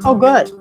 Oh, good.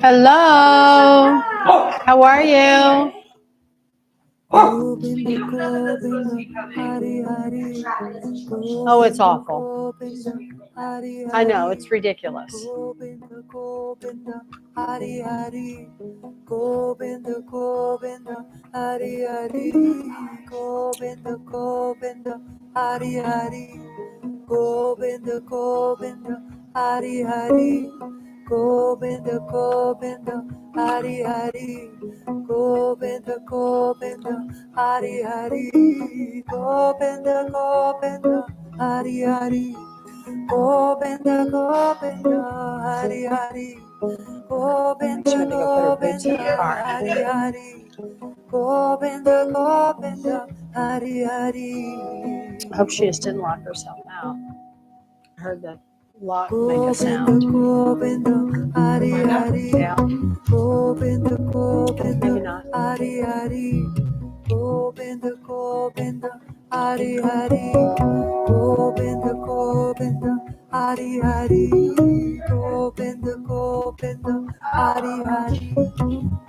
Hello. How are you? Oh, it's awful. I know, it's ridiculous. Govinda, Govinda, Hari Hari, Govinda, Govinda, Hari Hari, Govinda, Govinda, Hari Hari, Govinda, Govinda, Hari Hari, Govinda, Govinda, Hari Hari, Govinda, Govinda, Hari Hari. I hope she just didn't lock herself out. I heard that lock make a sound. Hari Hari, yeah. Govinda, Govinda, maybe not. Hari Hari, Govinda, Govinda, Hari Hari, Govinda, Govinda, Hari Hari, Govinda, Govinda, Hari Hari,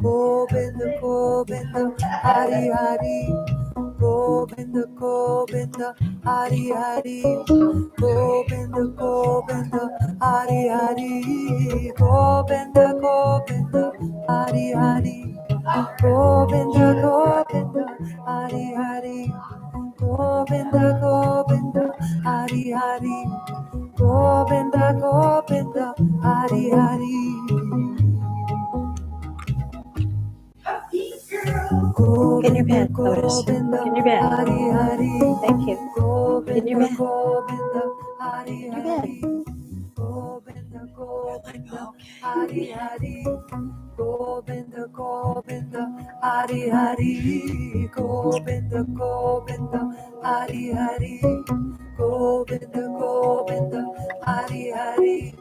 Govinda, Govinda, Hari Hari, Govinda, Govinda, Hari Hari, Govinda, Govinda, Hari Hari, Govinda, Govinda, Hari Hari, Govinda, Govinda, Hari Hari, Govinda, Govinda, Hari Hari, Govinda, Govinda, Hari Hari. Get your pen, Lotus. Get your pen. Thank you. Get your pen. Get your pen. Hari Hari, Govinda, Govinda, Hari Hari, Govinda, Govinda, Hari Hari, Govinda, Govinda, Hari Hari,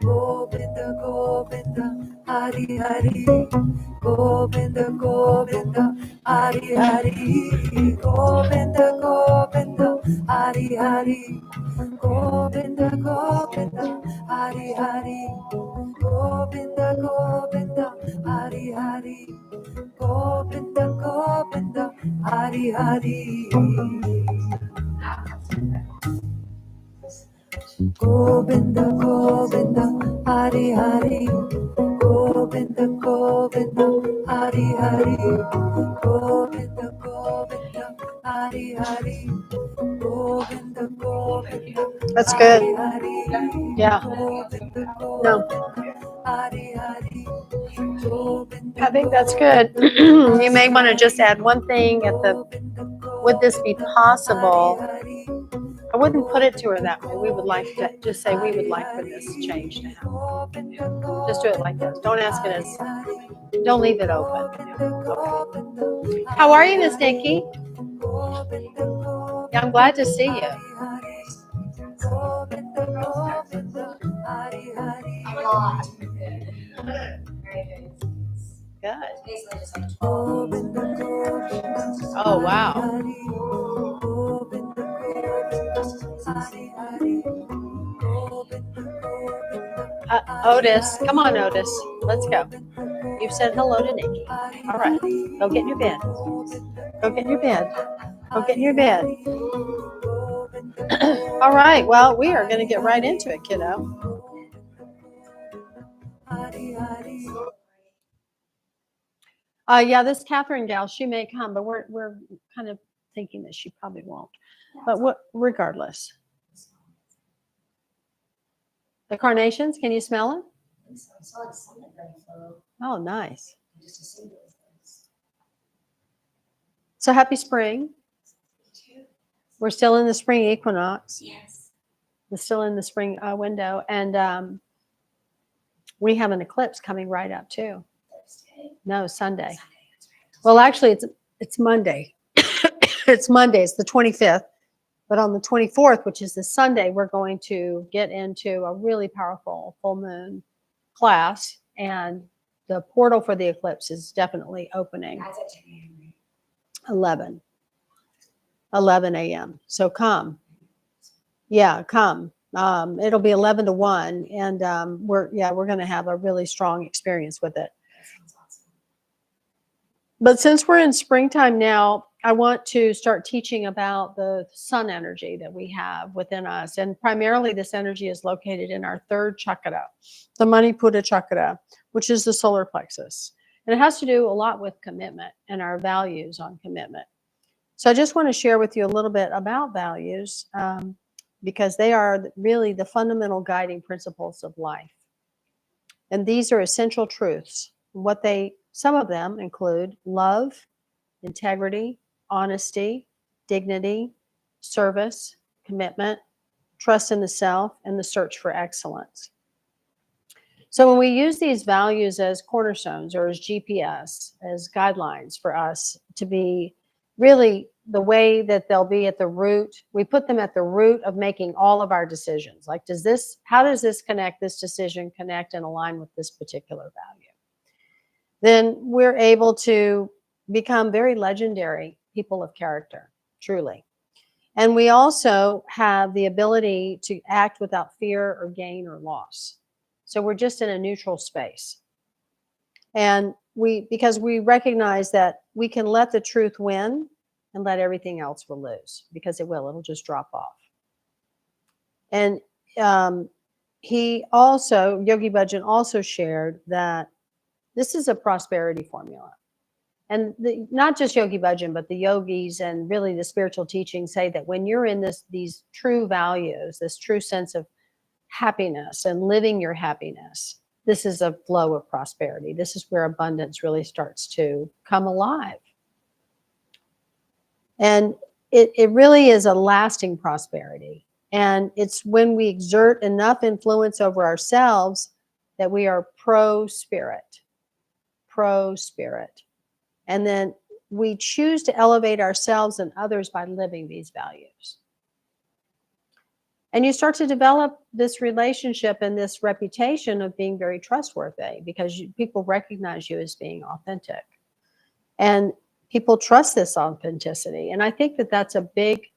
Govinda, Govinda, Hari Hari, Govinda, Govinda, Hari Hari, Govinda, Govinda, Hari Hari, Govinda, Govinda, Hari Hari, Govinda, Govinda, Hari Hari, Govinda, Govinda, Hari Hari. Govinda, Govinda, Hari Hari, Govinda, Govinda, Hari Hari, Govinda, Govinda, Hari Hari, Govinda, Govinda. That's good. Yeah. No. I think that's good. You may want to just add one thing at the, would this be possible? I wouldn't put it to her that way. We would like to just say we would like for this change to happen. Just do it like this. Don't ask it as, don't leave it open. Okay. How are you, Miss Nikki? Yeah, I'm glad to see you. Good. Oh, wow. Otis, come on, Otis. Let's go. You've said hello to Nikki. All right. Go get in your bed. Go Go get in your bed. Go get in your bed. All right. Well, we are going to get right into it, kiddo. Yeah, this Catherine gal, she may come, but we're kind of thinking that she probably won't. But regardless. The carnations, can you smell it? Oh, nice. So happy spring. We're still in the spring equinox. Yes. We're still in the spring window. And we have an eclipse coming right up too. Thursday? No, Sunday. Sunday, that's right. Well, actually, it's Monday. It's Monday. It's the 25th. But on the 24th, which is this Sunday, we're going to get into a really powerful full moon class. And the portal for the eclipse is definitely opening. That's at 10 a.m. 11 a.m. So come. Yeah, come. It'll be 11 to 1. And we're going to have a really strong experience with it. That sounds awesome. But since we're in springtime now, I want to start teaching about the sun energy that we have within us. And primarily this energy is located in our third chakra, the Manipura chakra, which is the solar plexus. And it has to do a lot with commitment and our values on commitment. So I just want to share with you a little bit about values because they are really the fundamental guiding principles of life. And these are essential truths. Some of them include love, integrity, honesty, dignity, service, commitment, trust in the self, and the search for excellence. So when we use these values as cornerstones or as GPS, as guidelines for us to be really the way that they'll be at the root, we put them at the root of making all of our decisions. Like, how does this decision connect and align with this particular value? Then we're able to become very legendary people of character, truly. And we also have the ability to act without fear or gain or loss. So we're just in a neutral space. And because we recognize that we can let the truth win and let everything else will lose, because it'll just drop off. And Yogi Bhajan also shared that this is a prosperity formula. And not just Yogi Bhajan, but the yogis and really the spiritual teachings say that when you're in these true values, this true sense of happiness and living your happiness, this is a flow of prosperity. This is where abundance really starts to come alive. And it really is a lasting prosperity. And it's when we exert enough influence over ourselves that we are pro-spirit. And then we choose to elevate ourselves and others by living these values. And you start to develop this relationship and this reputation of being very trustworthy because people recognize you as being authentic. And people trust this authenticity. And I think that that's a big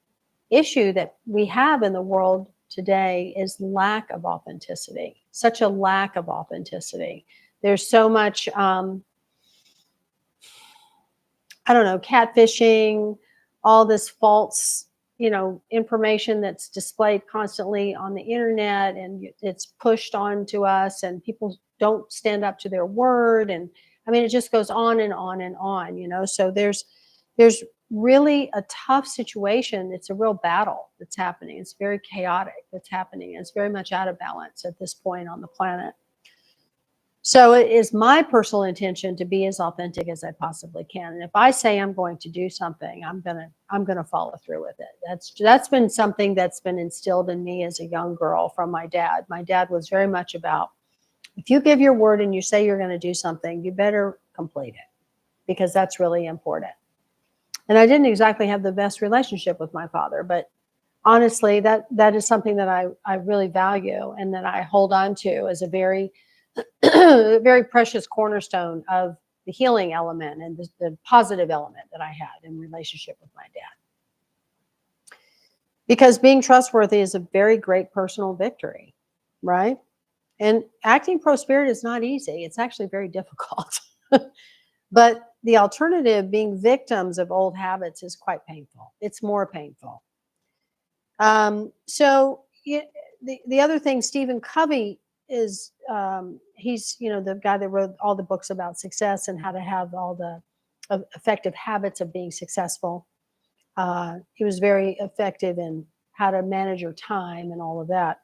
issue that we have in the world today is lack of authenticity, such a lack of authenticity. There's so much catfishing, all this false, information that's displayed constantly on the internet, and it's pushed onto us, and people don't stand up to their word. And I mean, it just goes on and on and on, So there's really a tough situation. It's a real battle that's happening. It's very chaotic that's happening. It's very much out of balance at this point on the planet. So it is my personal intention to be as authentic as I possibly can. And if I say I'm going to do something, I'm gonna follow through with it. That's been something that's been instilled in me as a young girl from my dad. My dad was very much about, if you give your word and you say you're going to do something, you better complete it, because that's really important. And I didn't exactly have the best relationship with my father, but honestly, that is something that I really value and that I hold on to as a very very precious cornerstone of the healing element and the positive element that I had in relationship with my dad. Because being trustworthy is a very great personal victory, right? And acting pro-spirit is not easy. It's actually very difficult. But the alternative, being victims of old habits, is quite painful. It's more painful. The other thing, Stephen Covey is, he's, the guy that wrote all the books about success and how to have all the effective habits of being successful. He was very effective in how to manage your time and all of that.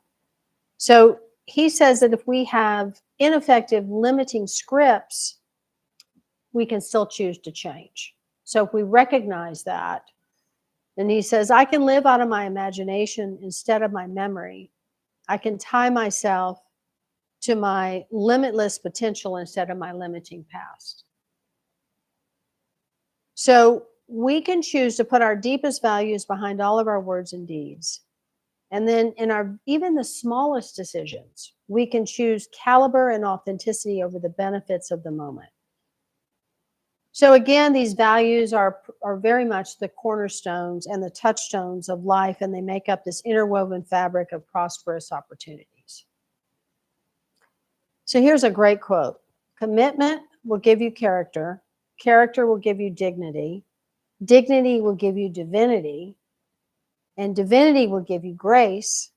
So he says that if we have ineffective limiting scripts, we can still choose to change. So if we recognize that, and he says, I can live out of my imagination instead of my memory. I can tie myself to my limitless potential instead of my limiting past. So we can choose to put our deepest values behind all of our words and deeds. And then in our even the smallest decisions, we can choose caliber and authenticity over the benefits of the moment. So again, these values are very much the cornerstones and the touchstones of life, and they make up this interwoven fabric of prosperous opportunities. So here's a great quote. Commitment will give you character. Character will give you dignity. Dignity will give you divinity. And divinity will give you grace.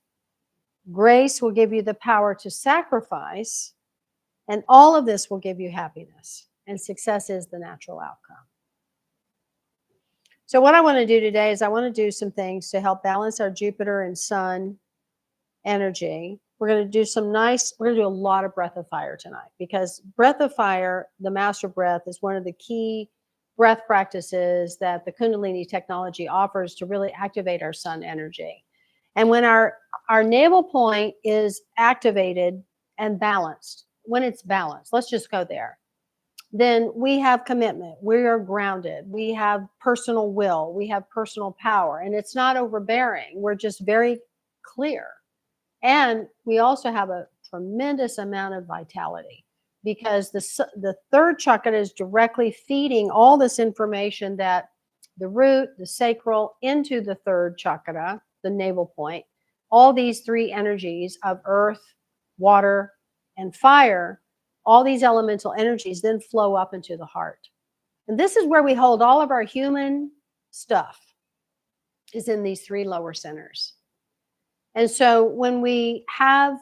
Grace will give you the power to sacrifice. And all of this will give you happiness. And success is the natural outcome. So what I want to do today is I want to do some things to help balance our Jupiter and Sun energy. We're going to do we're going to do a lot of breath of fire tonight, because breath of fire, the master breath, is one of the key breath practices that the Kundalini technology offers to really activate our Sun energy. And when our navel point is activated and balanced, when it's balanced, let's just go there, then we have commitment. We are grounded. We have personal will. We have personal power. And it's not overbearing. We're just very clear. And we also have a tremendous amount of vitality, because the third chakra is directly feeding all this information that the root, the sacral, into the third chakra, the navel point. All these three energies of earth, water, and fire, all these elemental energies then flow up into the heart. And this is where we hold all of our human stuff, is in these three lower centers. And so when we have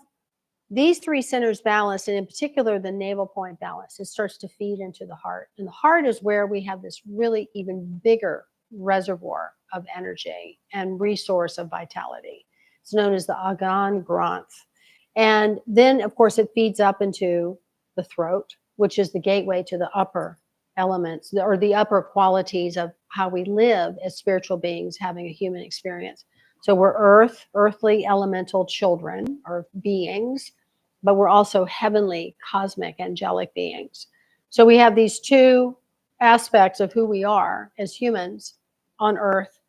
these three centers balanced, and in particular the navel point balanced, it starts to feed into the heart. And the heart is where we have this really even bigger reservoir of energy and resource of vitality. It's known as the Agan Granth. And then, of course, it feeds up into the throat, which is the gateway to the upper elements, or the upper qualities of how we live as spiritual beings having a human experience. So we're earthly elemental children or beings, but we're also heavenly, cosmic, angelic beings. So we have these two aspects of who we are as humans on earth.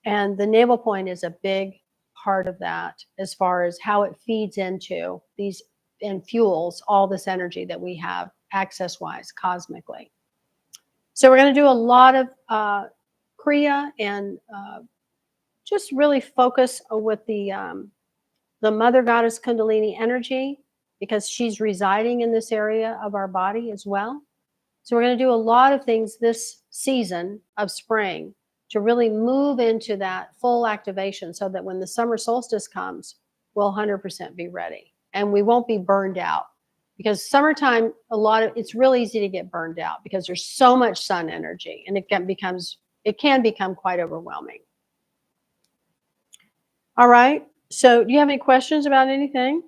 And the navel point is a big part of that, as far as how it feeds into these and fuels all this energy that we have access-wise, cosmically. So we're going to do a lot of Kriya and just really focus with the Mother Goddess Kundalini energy, because she's residing in this area of our body as well. So we're going to do a lot of things this season of spring to really move into that full activation, so that when the summer solstice comes, we'll 100% be ready and we won't be burned out. Because summertime, it's real easy to get burned out because there's so much sun energy, and it can become quite overwhelming. All right. So do you have any questions about anything?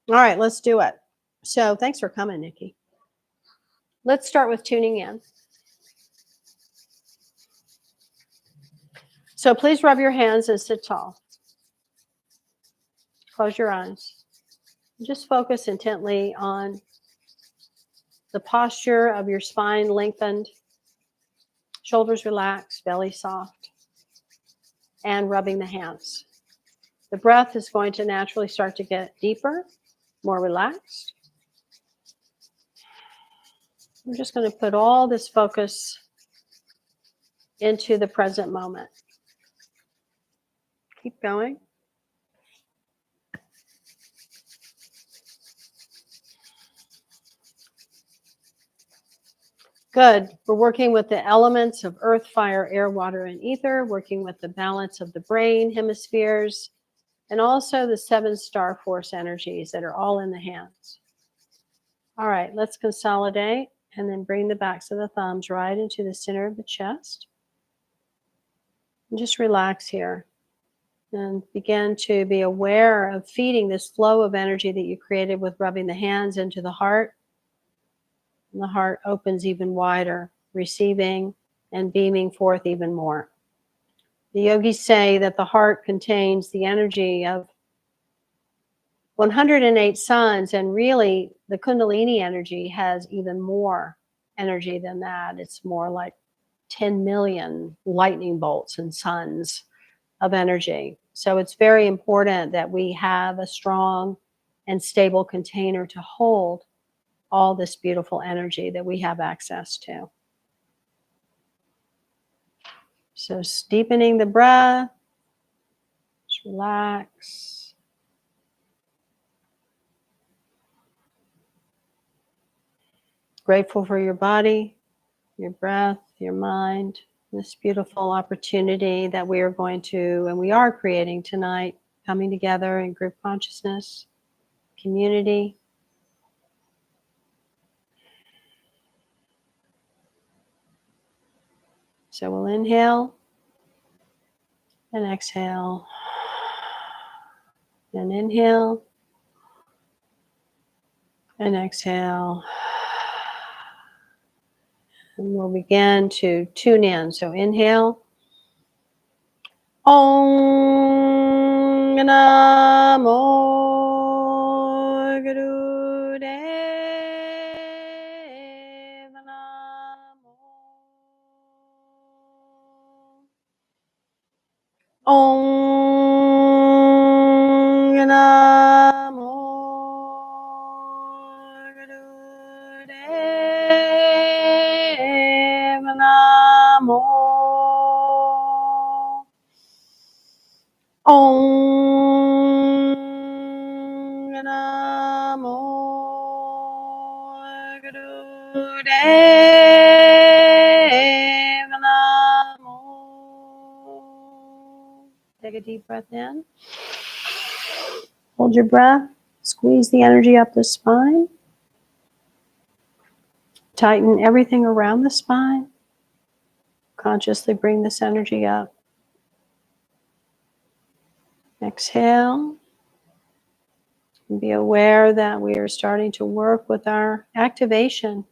All right, let's do it. So thanks for coming, Nikki. Let's start with tuning in. So please rub your hands and sit tall. Close your eyes. Just focus intently on the posture of your spine lengthened, shoulders relaxed, belly soft, and rubbing the hands. The breath is going to naturally start to get deeper, more relaxed. I'm just going to put all this focus into the present moment. Keep going. Good. We're working with the elements of earth, fire, air, water, and ether, working with the balance of the brain hemispheres, and also the 7 star force energies that are all in the hands. All right, let's consolidate and then bring the backs of the thumbs right into the center of the chest. And just relax here and begin to be aware of feeding this flow of energy that you created with rubbing the hands into the heart. And the heart opens even wider, receiving and beaming forth even more. The yogis say that the heart contains the energy of 108 suns, and really the Kundalini energy has even more energy than that. It's more like 10 million lightning bolts and suns of energy. So it's very important that we have a strong and stable container to hold all this beautiful energy that we have access to. So deepening the breath, just relax. Grateful for your body, your breath, your mind, this beautiful opportunity that we are going to, and we are creating tonight, coming together in group consciousness, community. So we'll inhale and exhale, and inhale and exhale. And we'll begin to tune in. So inhale. Om Namo Guru Deva Namo. Om Namo Guru Deva Namo. Om Namo Guru Deva Namo. Take a deep breath in. Hold your breath. Squeeze the energy up the spine. Tighten everything around the spine. Consciously bring this energy up. Exhale. And be aware that we are starting to work with our activation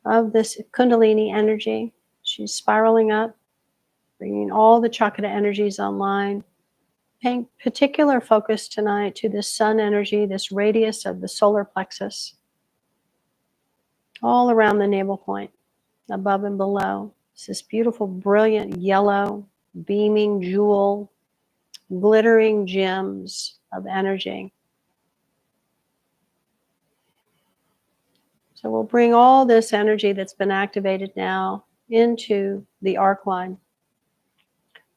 of this Kundalini energy. She's spiraling up, bringing all the Chakra energies online. Paying particular focus tonight to this sun energy, this radius of the solar plexus, all around the navel point, above and below. It's this beautiful, brilliant yellow, beaming jewel, glittering gems of energy. So we'll bring all this energy that's been activated now into the arc line,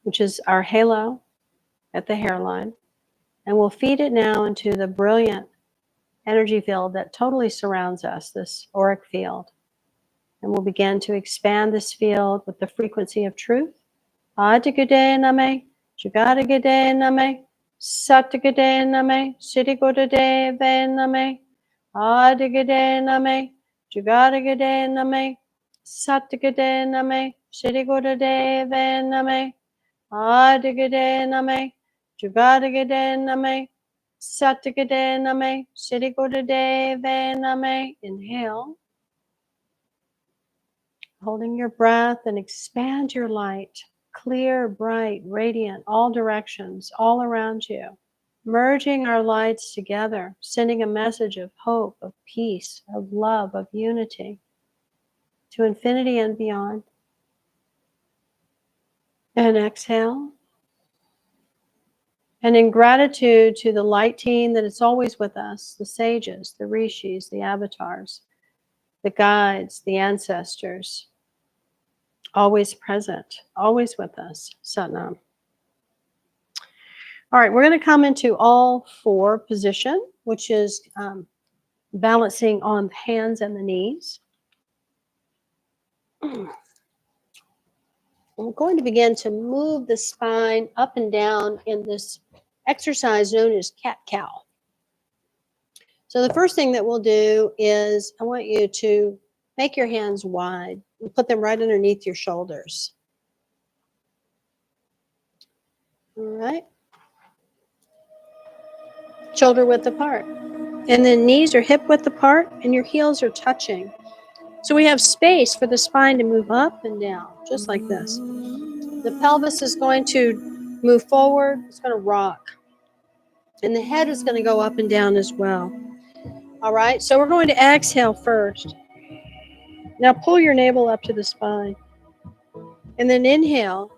which is our halo at the hairline. And we'll feed it now into the brilliant energy field that totally surrounds us, this auric field. And we'll begin to expand this field with the frequency of truth. Adigade name, Jugadagade name, Satagade name, Siddhigodade name, Adigade name, Jugadagade name, Satagade name, Siddhigodade name, Adigade name, Jugadagade name, Satagade name, Siddhigodade name. Inhale. Holding your breath, and expand your light. Clear, bright, radiant, all directions, all around you. Merging our lights together, sending a message of hope, of peace, of love, of unity to infinity and beyond. And exhale. And in gratitude to the light team that is always with us, the sages, the rishis, the avatars, the guides, the ancestors, always present, always with us. Satnam. All right, we're going to come into all four position, which is balancing on the hands and the knees. We're going to begin to move the spine up and down in this exercise known as cat-cow. So the first thing that we'll do is I want you to make your hands wide and put them right underneath your shoulders. All right. Shoulder width apart. And then knees are hip width apart and your heels are touching. So we have space for the spine to move up and down, just like this. The pelvis is going to move forward. It's going to rock. And the head is going to go up and down as well. All right, so we're going to exhale first. Now pull your navel up to the spine. And then inhale,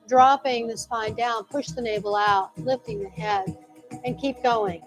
dropping the spine down, push the navel out, lifting the head, and keep going.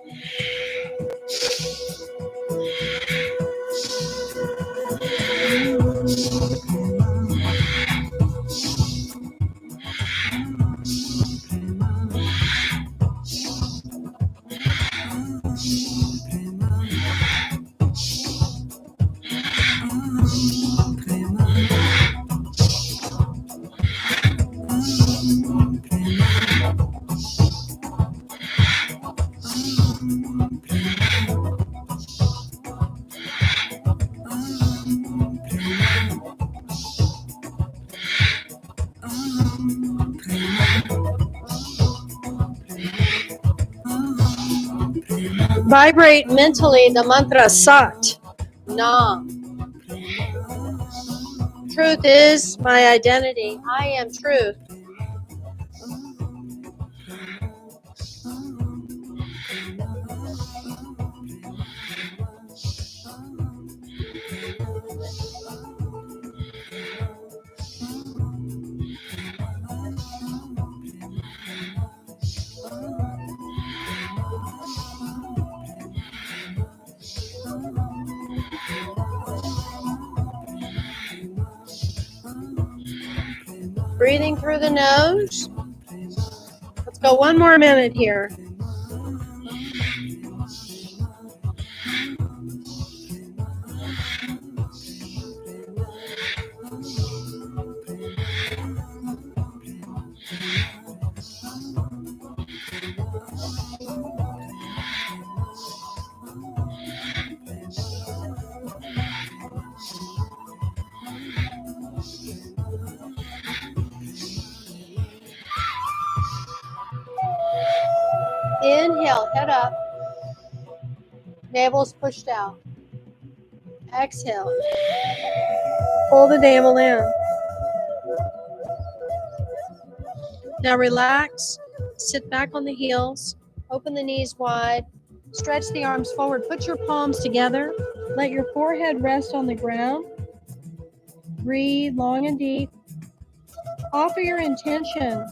Vibrate mentally the mantra Sat, Nam. Truth is my identity. I am truth. Breathing through the nose. Let's go one more minute here. Inhale, head up. Navel's pushed out. Exhale. Pull the navel in. Now relax. Sit back on the heels. Open the knees wide. Stretch the arms forward. Put your palms together. Let your forehead rest on the ground. Breathe long and deep. Offer your intention.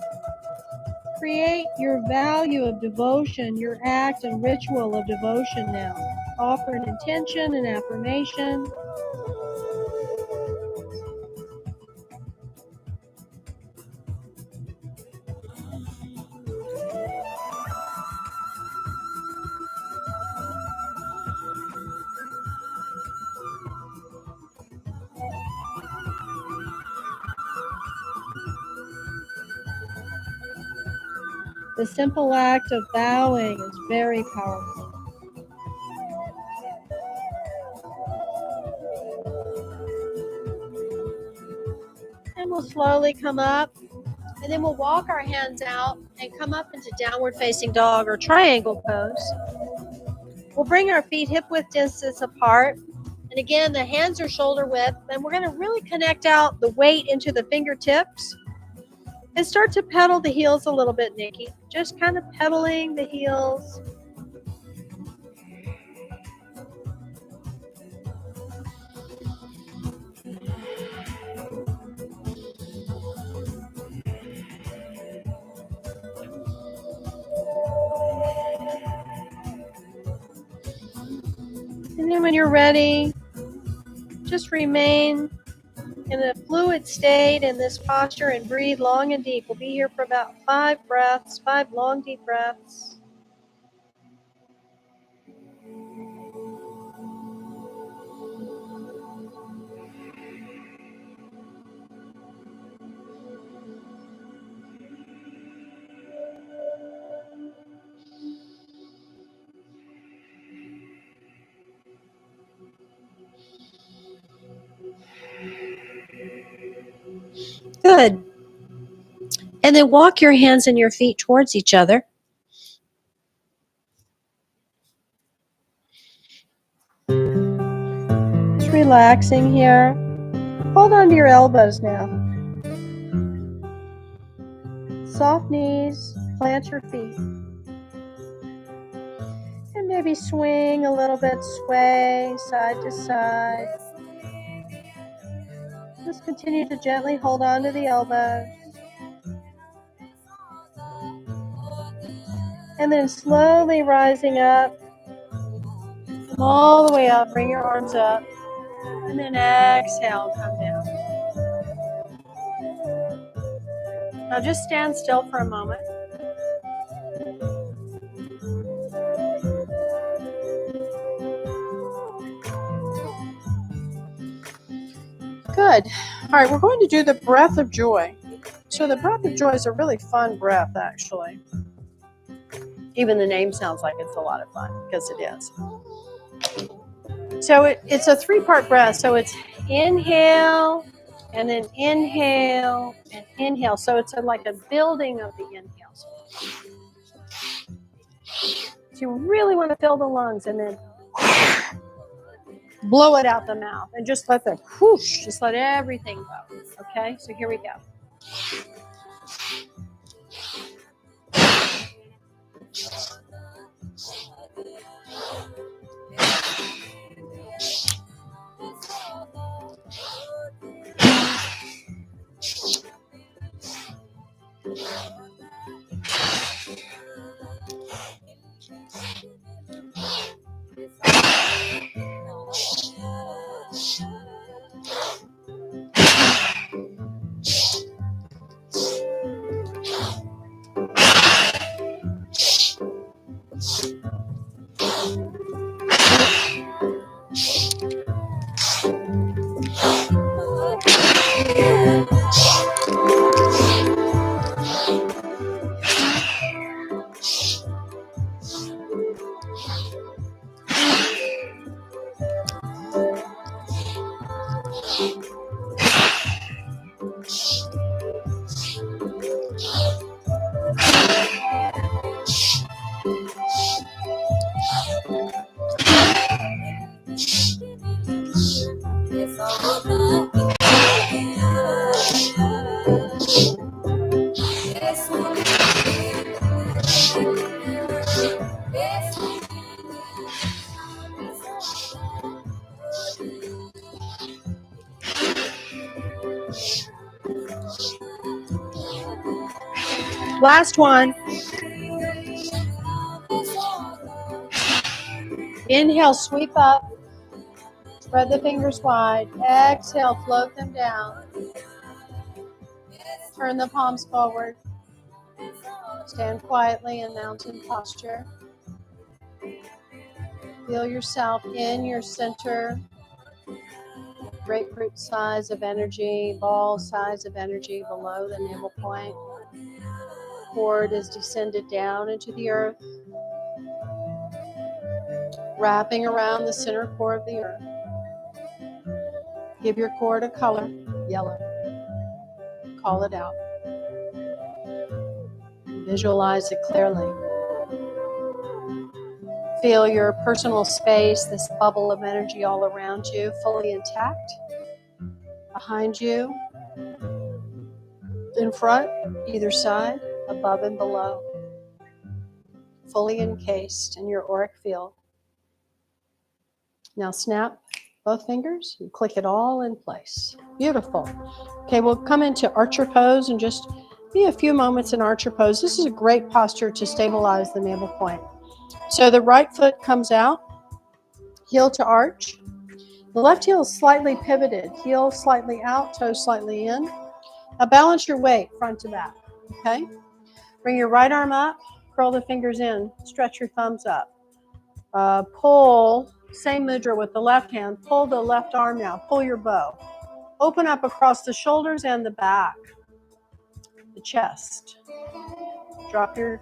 Create your value of devotion, your act and ritual of devotion now. Offer an intention, an affirmation. The simple act of bowing is very powerful. And we'll slowly come up, and then we'll walk our hands out and come up into downward facing dog or triangle pose. We'll bring our feet hip width distance apart. And again, the hands are shoulder width. And we're going to really connect out the weight into the fingertips. And start to pedal the heels a little bit, Nikki. Just kind of pedaling the heels. And then when you're ready, just remain in a fluid state in this posture and breathe long and deep. We'll be here for about 5 breaths, 5 long, deep breaths. Good. And then walk your hands and your feet towards each other. Just relaxing here. Hold on to your elbows now. Soft knees, plant your feet. And maybe swing a little bit, sway side to side. Just continue to gently hold on to the elbows. And then slowly rising up. Come all the way up, bring your arms up. And then exhale, come down. Now just stand still for a moment. Good. All right, we're going to do the breath of joy. So the breath of joy is a really fun breath, actually. Even the name sounds like it's a lot of fun, because it is. So it's a 3-part breath. So it's inhale, and then inhale, and inhale. So it's like a building of the inhales. So you really want to fill the lungs, and then blow it out the mouth, and just let the whoosh, just let everything go. Okay, so here we go. Last one. Inhale, sweep up. Spread the fingers wide. Exhale, float them down. Turn the palms forward. Stand quietly in mountain posture. Feel yourself in your center. Grapefruit size of energy, ball size of energy below the navel point. Cord is descended down into the earth, wrapping around the center core of the earth. Give your cord a color, yellow. Call it out. Visualize it clearly. Feel your personal space, this bubble of energy all around you, fully intact. Behind you, in front, either side, above and below. Fully encased in your auric field. Now snap both fingers and click it all in place. Beautiful. Okay, we'll come into archer pose and just be a few moments in archer pose. This is a great posture to stabilize the navel point. So the right foot comes out, heel to arch. The left heel is slightly pivoted, heel slightly out, toe slightly in. Now balance your weight front to back, okay? Bring your right arm up, curl the fingers in, stretch your thumbs up. Pull, same mudra with the left hand, pull the left arm now, pull your bow. Open up across the shoulders and the back, the chest. Drop your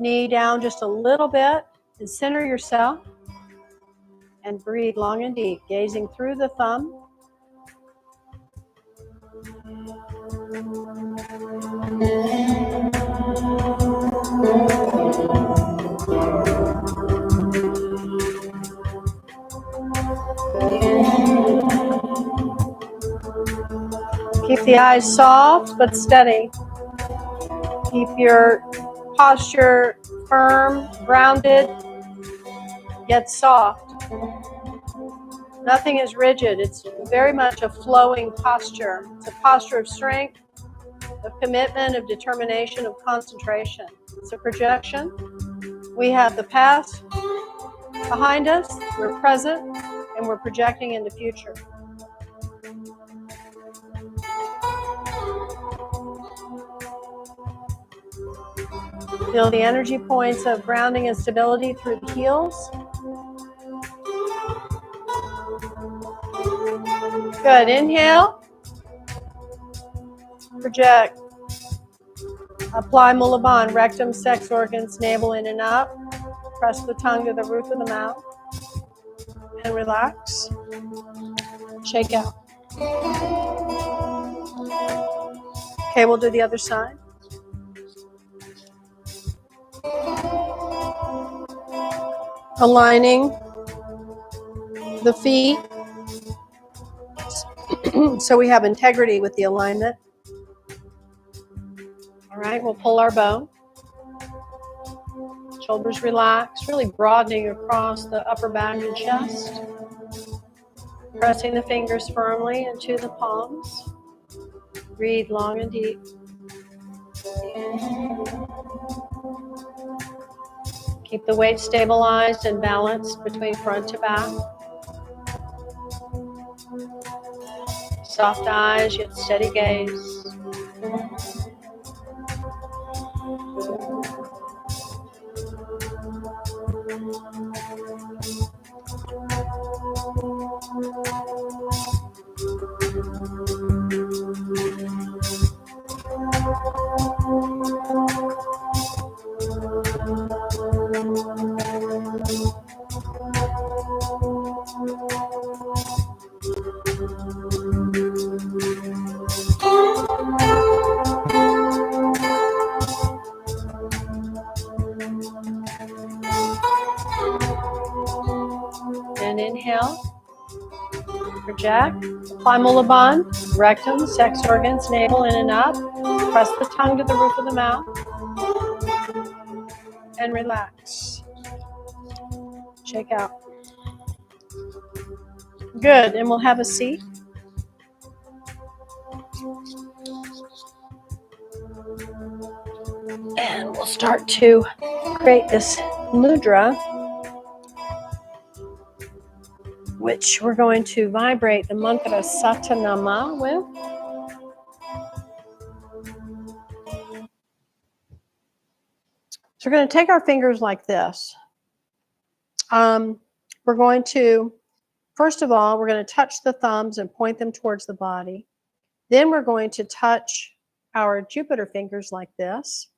knee down just a little bit and center yourself and breathe long and deep, gazing through the thumb. Keep the eyes soft but steady. Keep your posture firm, grounded, yet soft. Nothing is rigid. It's very much a flowing posture. It's a posture of strength, of commitment, of determination, of concentration. It's a projection. We have the past behind us, we're present, and we're projecting into future. Feel the energy points of grounding and stability through the heels. Good. Inhale. Project. Apply Mula Bandha, rectum, sex organs, navel in and up. Press the tongue to the roof of the mouth. And relax. Shake out. Okay, we'll do the other side. Aligning the feet so we have integrity with the alignment. All right, we'll pull our bow. Shoulders relaxed, really broadening across the upper back and chest. Pressing the fingers firmly into the palms. Breathe long and deep. Keep the weight stabilized and balanced between front to back. Soft eyes, yet steady gaze. And inhale. Project. Apply Mula Bandha, rectum, sex organs, navel in and up. Press the tongue to the roof of the mouth. And relax. Shake out. Good, and we'll have a seat. And we'll start to create this mudra, which we're going to vibrate the mantra Satanama with. So we're going to take our fingers like this. We're going to, first of all, we're going to touch the thumbs and point them towards the body. Then we're going to touch our Jupiter fingers like this.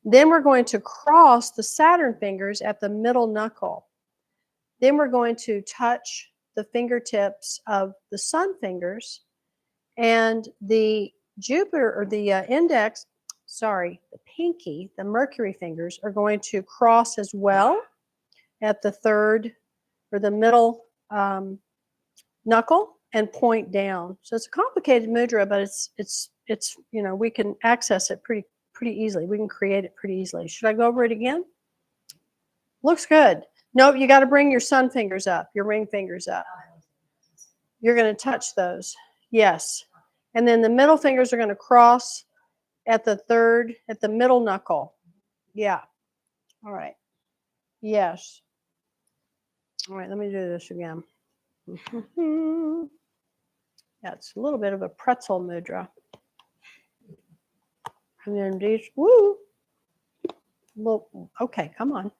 Then we're going to cross the Saturn fingers at the middle knuckle. Then we're going to touch the fingertips of the Sun fingers, and the Jupiter, or the the pinky, the Mercury fingers are going to cross as well at the third or the middle knuckle and point down. So it's a complicated mudra, but it's we can access it pretty easily. We can create it pretty easily. Should I go over it again? Looks good. No, you got to bring your Sun fingers up, your ring fingers up. You're going to touch those. Yes. And then the middle fingers are going to cross at the middle knuckle. Yeah. All right. Yes. All right, let me do this again. Yeah, it's a little bit of a pretzel mudra. And then these, woo. Well, okay, come on.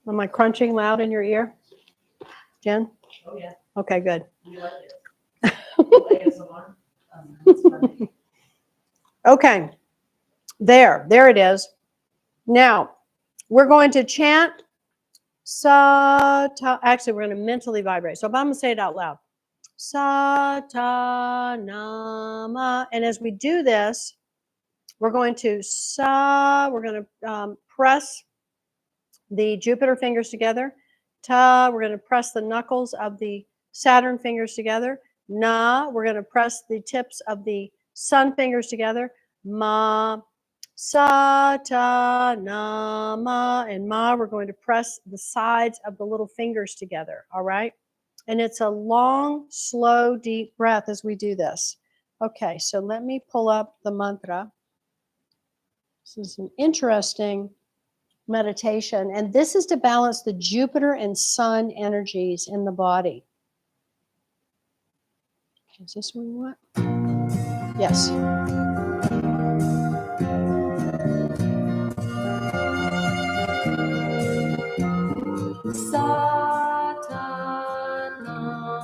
Am I crunching loud in your ear, Jen? Oh, yeah. Okay, good. You like it. Okay, there it is. Now, we're going to chant actually, we're going to mentally vibrate. So if I'm going to say it out loud. Satanama. And as we do this, we're going to press the Jupiter fingers together. Ta, we're going to press the knuckles of the Saturn fingers together. Na, we're going to press the tips of the Sun fingers together. Ma, Satanama, and Ma, we're going to press the sides of the little fingers together, all right? And it's a long, slow, deep breath as we do this. Okay, so let me pull up the mantra. This is an interesting meditation, and this is to balance the Jupiter and Sun energies in the body. Is this what we want? Yes.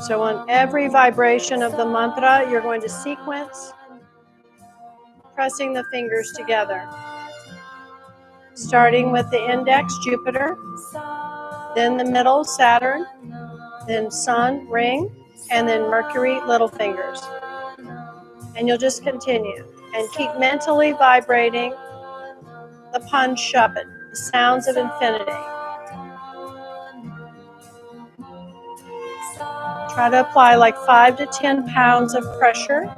So on every vibration of the mantra, you're going to sequence pressing the fingers together, starting with the index, Jupiter, then the middle, Saturn, then Sun, ring, and then Mercury, little fingers. And you'll just continue and keep mentally vibrating the Pan Shabad, the sounds of infinity. Try to apply like 5 to 10 pounds of pressure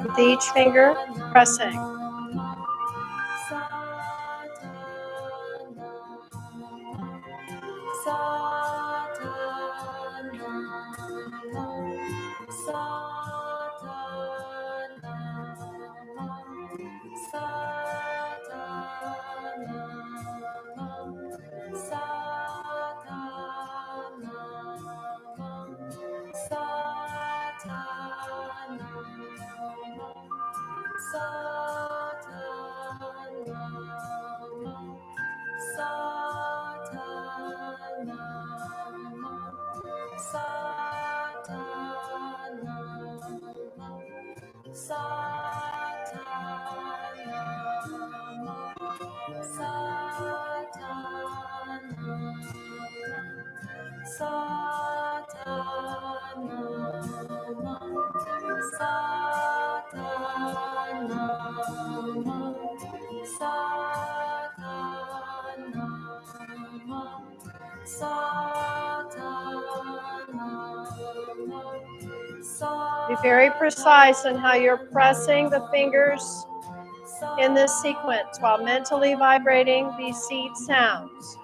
with each finger pressing. Be very precise in how you're pressing the fingers in this sequence while mentally vibrating these seed sounds.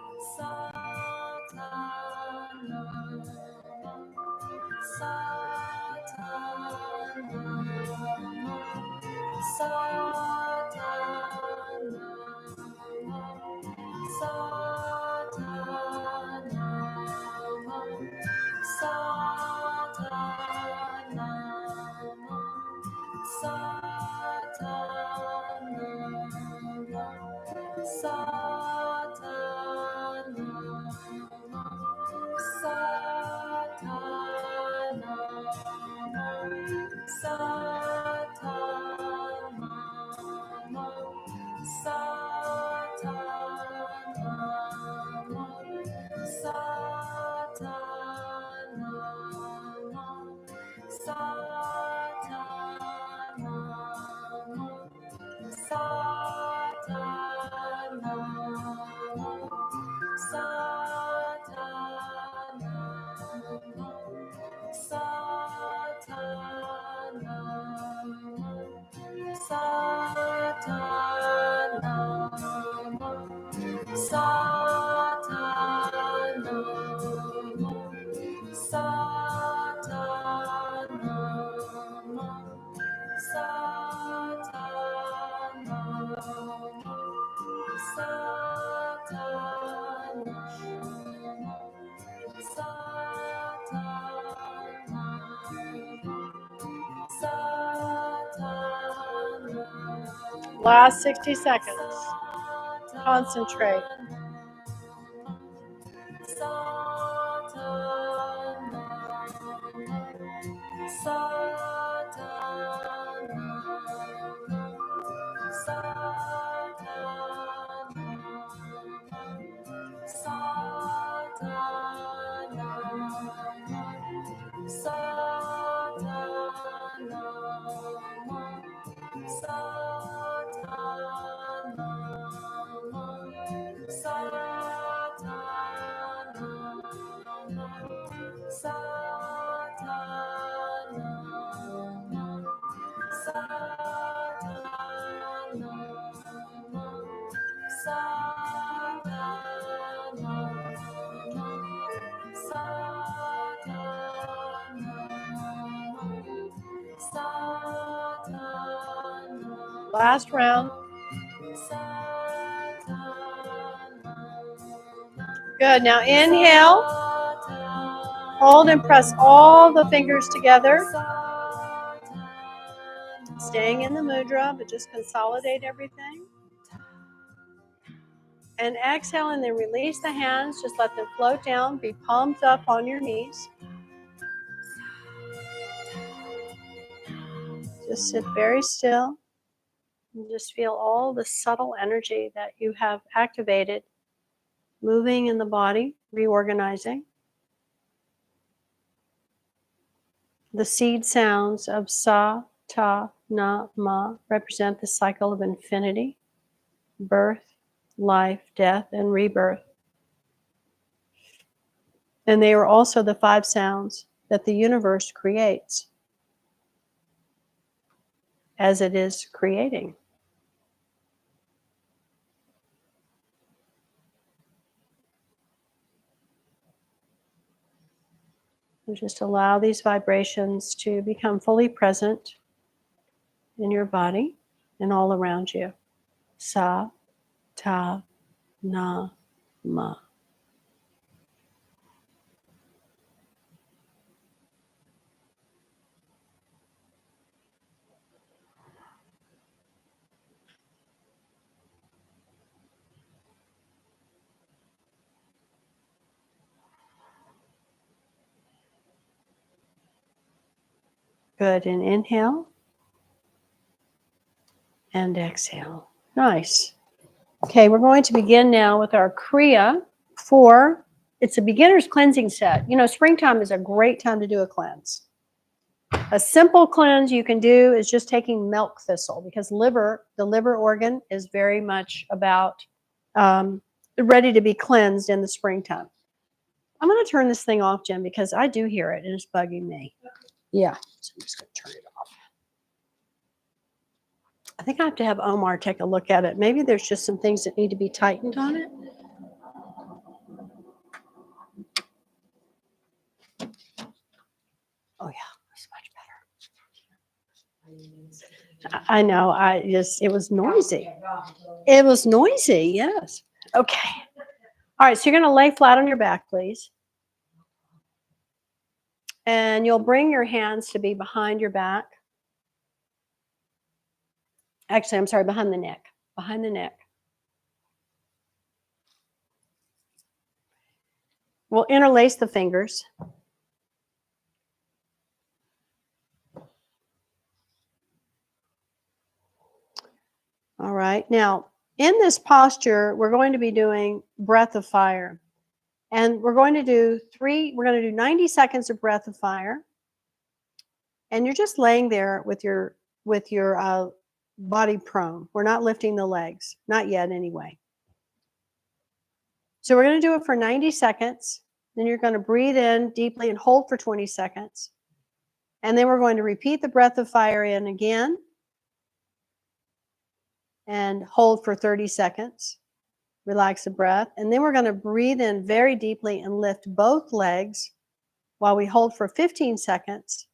Last 60 seconds. Concentrate. Last round. Good. Now inhale. Hold and press all the fingers together. Staying in the mudra, but just consolidate everything. And exhale and then release the hands. Just let them float down. Be palms up on your knees. Just sit very still. And just feel all the subtle energy that you have activated, moving in the body, reorganizing. The seed sounds of sa, ta, na, ma represent the cycle of infinity, birth, life, death, and rebirth. And they are also the 5 sounds that the universe creates as it is creating. And just allow these vibrations to become fully present in your body and all around you. Sa, ta, na, ma. Good. And inhale and exhale. Nice. Okay, we're going to begin now with our Kriya for, it's a beginner's cleansing set. You know, springtime is a great time to do a cleanse. A simple cleanse you can do is just taking milk thistle, because the liver organ is very much about ready to be cleansed in the springtime. I'm going to turn this thing off, Jim, because I do hear it and it's bugging me. Yeah, so I'm just going to turn it off. I think I have to have Omar take a look at it. Maybe there's just some things that need to be tightened on it. Oh yeah, that's much better. I know. It was noisy. It was noisy. Yes. Okay. All right. So you're going to lay flat on your back, please. And you'll bring your hands to be behind your back. Actually, I'm sorry, behind the neck. Behind the neck. We'll interlace the fingers. All right. Now, in this posture, we're going to be doing breath of fire. And we're going to do 90 seconds of breath of fire. And you're just laying there with your body prone. We're not lifting the legs. Not yet, anyway. So we're going to do it for 90 seconds. Then you're going to breathe in deeply and hold for 20 seconds. And then we're going to repeat the breath of fire in again. And hold for 30 seconds. Relax the breath. And then we're going to breathe in very deeply and lift both legs while we hold for 15 seconds.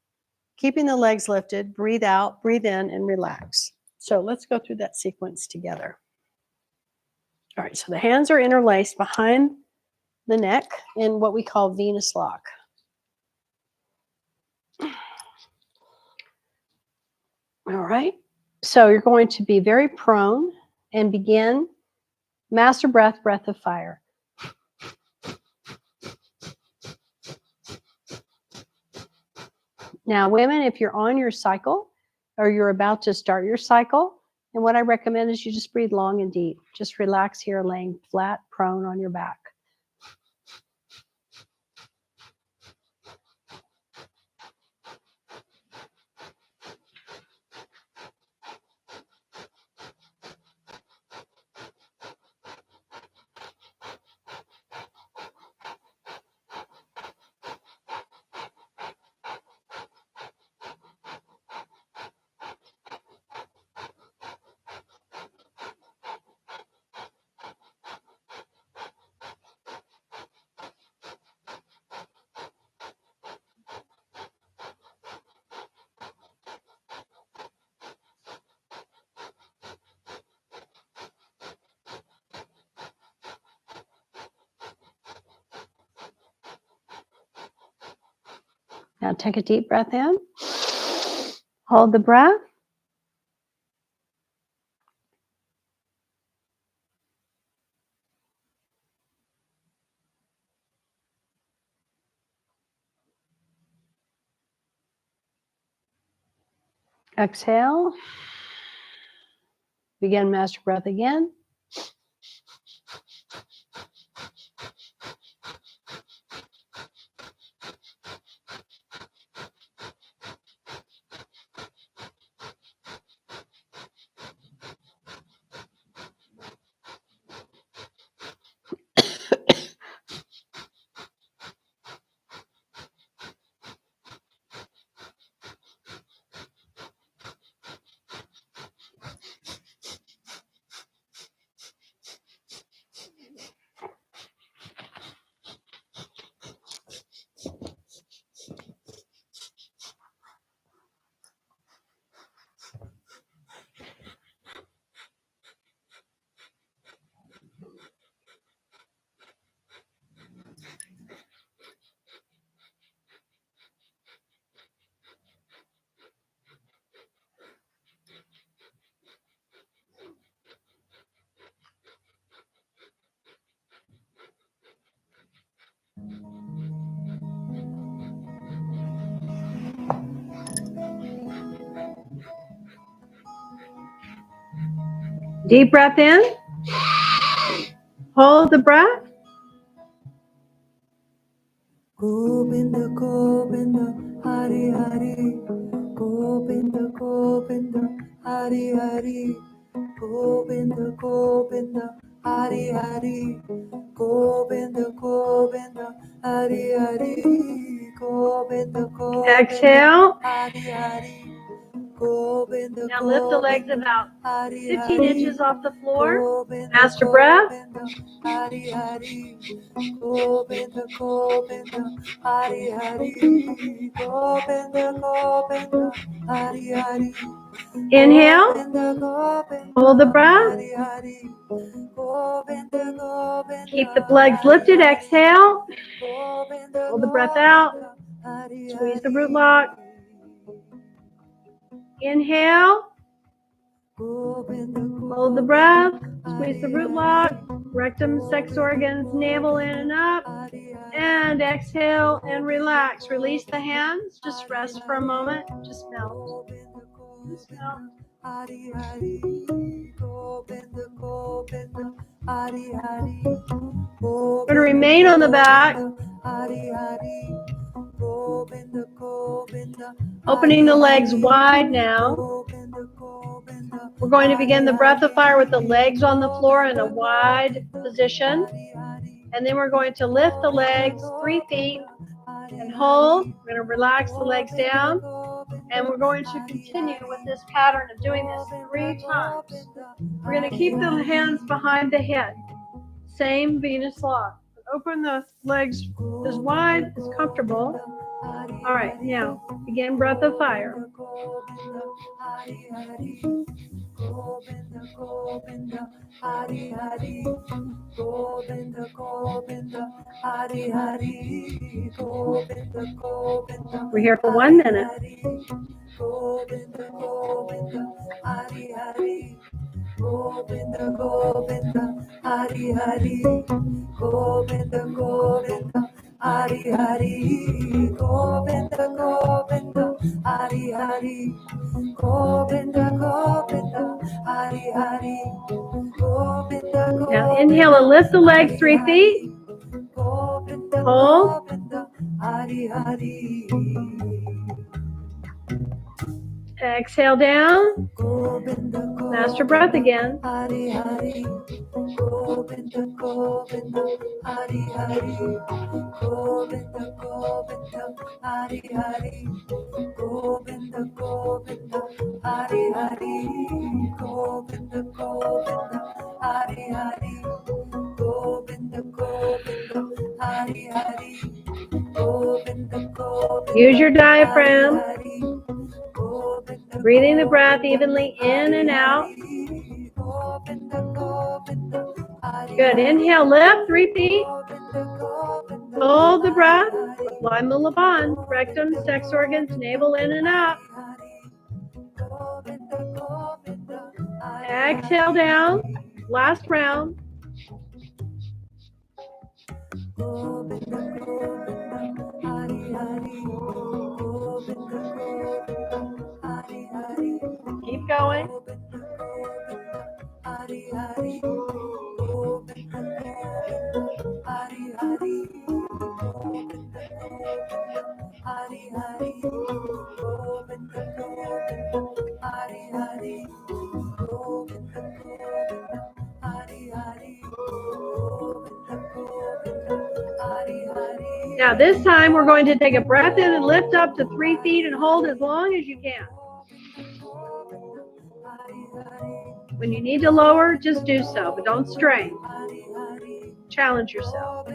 Keeping the legs lifted, breathe out, breathe in, and relax. So let's go through that sequence together. All right, so the hands are interlaced behind the neck in what we call Venus lock. All right, so you're going to be very prone and begin master breath, breath of fire. Now, women, if you're on your cycle or you're about to start your cycle, and what I recommend is you just breathe long and deep. Just relax here, laying flat, prone on your back. Now take a deep breath in. Hold the breath. Exhale. Begin master breath again. Deep breath in. Hold the breath. Govinda Govinda Hari Hari Govinda Govinda Hari Hari Govinda Govinda Hari Hari Govinda Govinda Hari Hari Govinda Govinda Exhale. Hari Hari Govinda Now lift the legs Govinda about Hari 15 Hari inches off the floor. Govinda Master breath. Govinda Hari Hari Govinda Govinda Hari Hari Govinda Govinda Hari Hari Inhale. Govinda Govinda Hold the breath. Hari Hari Govinda Govinda Keep the legs lifted. Exhale. Govinda Hold the breath out. Govinda Hari Squeeze the Hari root lock. Inhale. Govinda Hold the breath. Squeeze the root lock. Rectum, sex organs, navel in and up. And exhale and relax. Release the hands. Just rest for a moment. Just melt. Just melt. Hari Hari Govinda Govinda Hari Hari We're going to remain on the back. Hari Hari Govinda Govinda Opening the legs wide now. Govinda Govinda We're going to begin the breath of fire with the legs on the floor in a wide position. And then we're going to lift the legs 3 feet and hold. We're going to relax the legs down. And we're going to continue with this pattern of doing this 3 times. We're going to keep the hands behind the head. Same Venus lock. Open the legs as wide as comfortable. All right, now begin breath of fire. Govinda Govinda Hari Hari Govinda Govinda Hari Hari Govinda Govinda. We're here for 1 minute. Govinda Govinda Hari Hari Govinda Govinda Hari Hari Govinda Govinda Hari Hari Govinda Govinda Hari Hari Govinda Govinda Hari Hari Govinda Govinda. Now inhale and lift the legs 3 feet. Govinda Hold. Govinda Hari Hari. Exhale down. Master breath again. Hari Hari Govinda Govinda Hari Hari Govinda Govinda Hari Hari Govinda Govinda Hari Hari Govinda Govinda Hari Hari Govinda Govinda Hari Hari Govinda Govinda. Use your diaphragm. Breathing the breath evenly in and out. Good. Inhale, lift 3 feet. Hold the breath. Lima Laban, rectum, sex organs, navel in and out. Exhale down. Last round. Keep going. Now this time we're going to take a breath in and lift up to 3 feet and hold as long as you can. When you need to lower, just do so, but don't strain. Challenge yourself.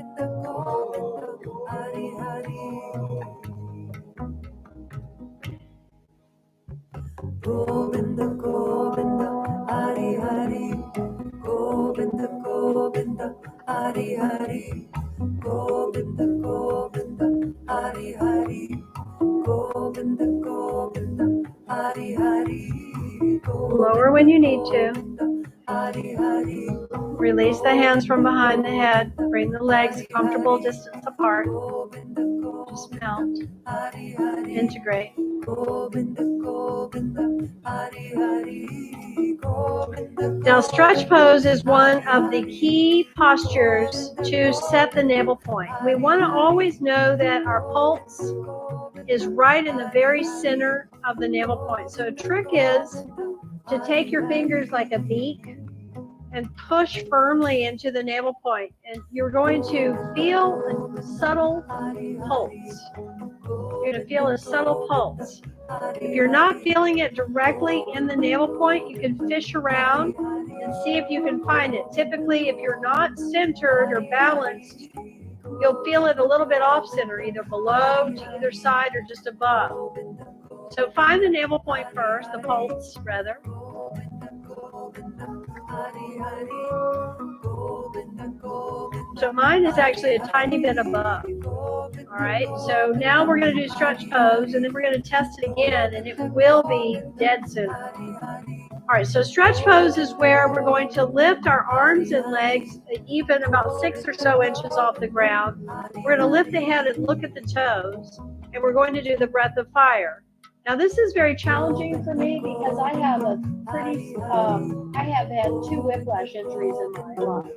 Govinda Govinda Hari Hari Govinda Govinda Hari Hari Govinda Govinda Hari Hari Govinda Govinda Hari Hari. Lower when you need to. Hari Hari. Release the hands from behind the head. Bring the legs comfortable distance apart. Just melt. Integrate. Now, stretch pose is one of the key postures to set the navel point. We want to always know that our pulse is right in the very center of the navel point. So a trick is to take your fingers like a beak and push firmly into the navel point, and you're going to feel a subtle pulse. You're going to feel a subtle pulse. If you're not feeling it directly in the navel point, you can fish around and see if you can find it. Typically, if you're not centered or balanced, you'll feel it a little bit off center, either below, to either side, or just above. So find the navel point first, the pulse rather. So mine is actually a tiny bit above. All right, so now we're going to do stretch pose, and then we're going to test it again, and it will be dead center. All right, so stretch pose is where we're going to lift our arms and legs even about 6 or so inches off the ground. We're going to lift the head and look at the toes, and we're going to do the breath of fire. Now, this is very challenging for me because I have I have had 2 whiplash injuries in my life.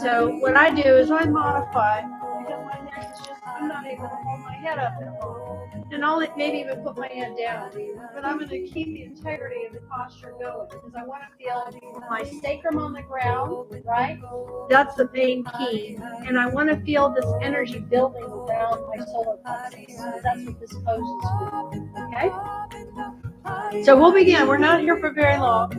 So what I do is I modify, because my neck is just, I'm not able to hold my head up that long. And I'll maybe even put my head down. But I'm going to keep the integrity of the posture going because I want to feel my sacrum on the ground, right? That's the main key. And I want to feel this energy building around my solar plexus. So that's what this pose is for. Okay? So we'll begin. We're not here for very long.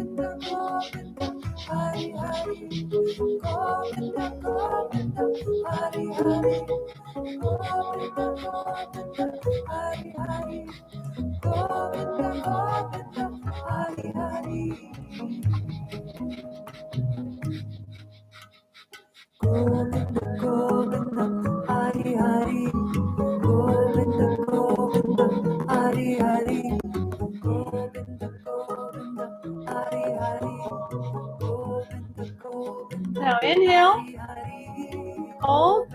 Now inhale, hold,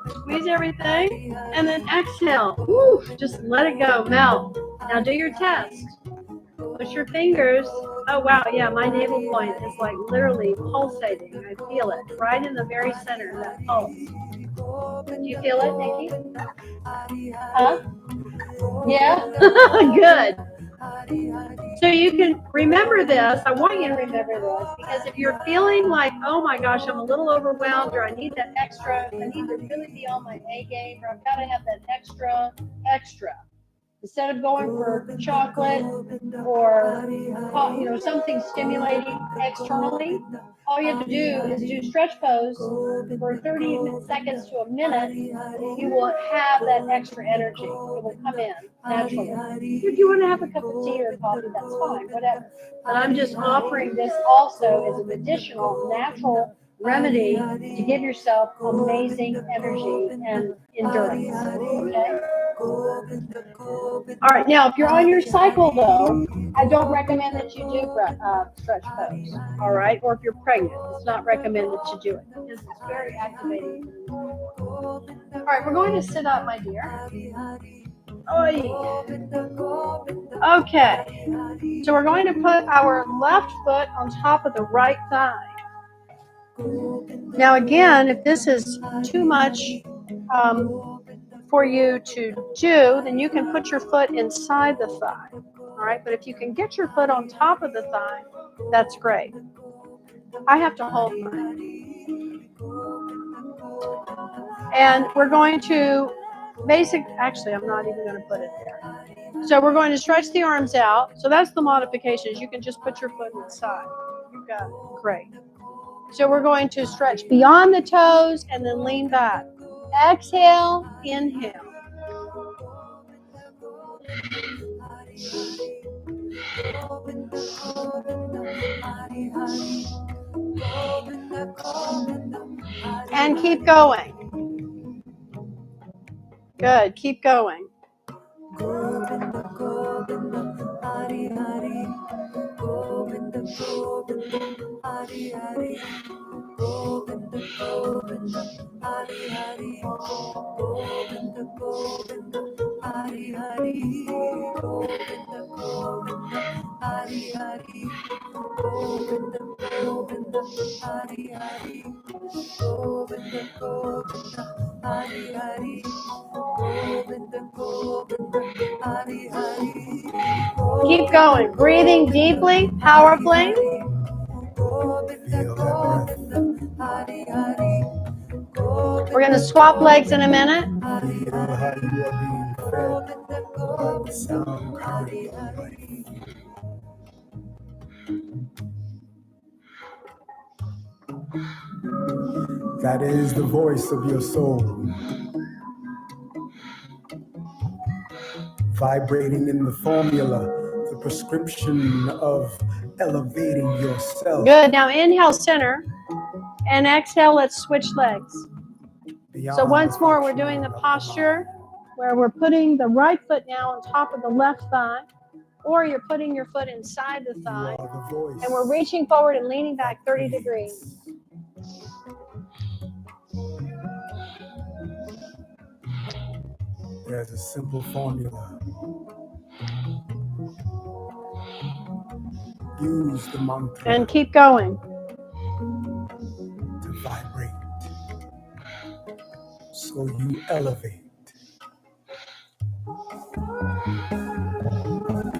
squeeze everything, and then exhale. Woo, just let it go, melt. Now do your test. Push your fingers. Oh wow, yeah, my navel point is like literally pulsating. I feel it right in the very center of that pulse. Do you feel it, Nikki? Huh? Yeah? Good. So you can remember this. I want you to remember this because if you're feeling like, oh my gosh, I'm a little overwhelmed, or I need that extra, I need to really be on my A game, or I've got to have that extra. Instead of going for chocolate or something stimulating externally, all you have to do is do stretch pose for 30 seconds to a minute. You will have that extra energy. It will come in naturally. If you want to have a cup of tea or coffee, that's fine, whatever. But I'm just offering this also as an additional natural remedy to give yourself amazing energy and endurance. Okay? All right, now if you're on your cycle though, I don't recommend that you do stretch pose. All right, or if you're pregnant, it's not recommended to do it because it's very activating. All right, we're going to sit up, my dear. Oy. Okay, so we're going to put our left foot on top of the right thigh. Now again, if this is too much for you to do, then you can put your foot inside the thigh. All right, but if you can get your foot on top of the thigh, that's great. I have to hold mine. And we're going to actually, I'm not even going to put it there. So we're going to stretch the arms out. So that's the modifications. You can just put your foot inside. You got it. Great. So we're going to stretch beyond the toes and then lean back. Exhale, inhale. And keep going. Good, keep going. Keep going, breathing deeply, powerfully. We're going to swap legs in a minute. That is the voice of your soul, vibrating in the formula, the prescription of elevating yourself. Good. Now inhale, center, and exhale, let's switch legs. So once more, we're doing the posture where we're putting the right foot now on top of the left thigh, or you're putting your foot inside the thigh, and we're reaching forward and leaning back 30 degrees. There's a simple formula. Use the mantra. And keep going. To vibrate. So you elevate.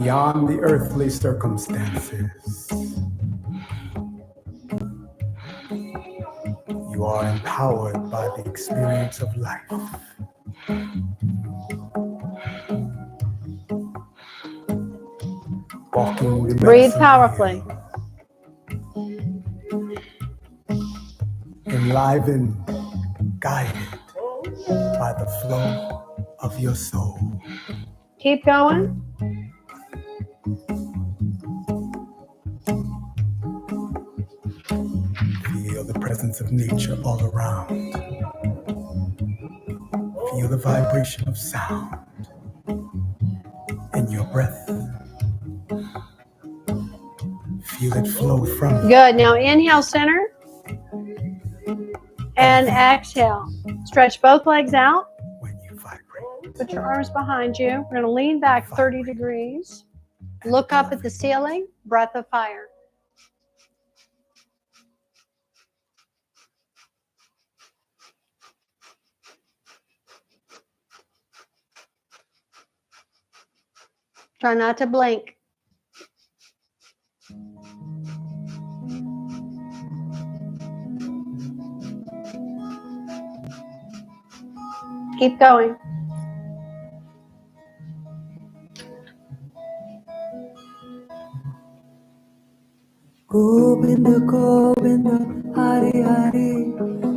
Beyond the earthly circumstances. You are empowered by the experience of life. Walking the Breathe powerfully. Enlivened, guided by the flow of your soul. Keep going. Feel the presence of nature all around. Feel the vibration of sound in your breath. Feel it flow from you. Good. Now inhale, center. And exhale. Stretch both legs out. When you vibrate. Put your arms behind you. We're going to lean back 30 degrees. Look up at the ceiling. Breath of fire. Try not to blink. Keep going. Govinda, Govinda, Hari Hari.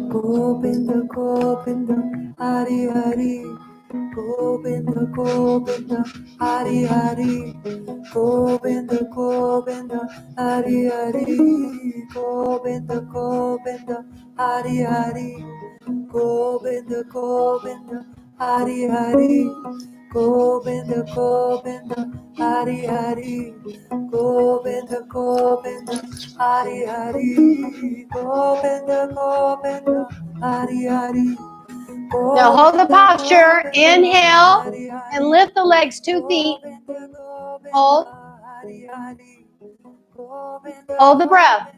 Govinda, Govinda, Hari Hari. Govinda Govinda Hari Hari Govinda Govinda Hari Hari Govinda Govinda Hari Hari Govinda Govinda Hari Hari Govinda Govinda Hari Hari Govinda Govinda Hari Hari Govinda Govinda Hari Hari. Now hold the posture. Inhale and lift the legs 2 feet. Hold. Hold the breath.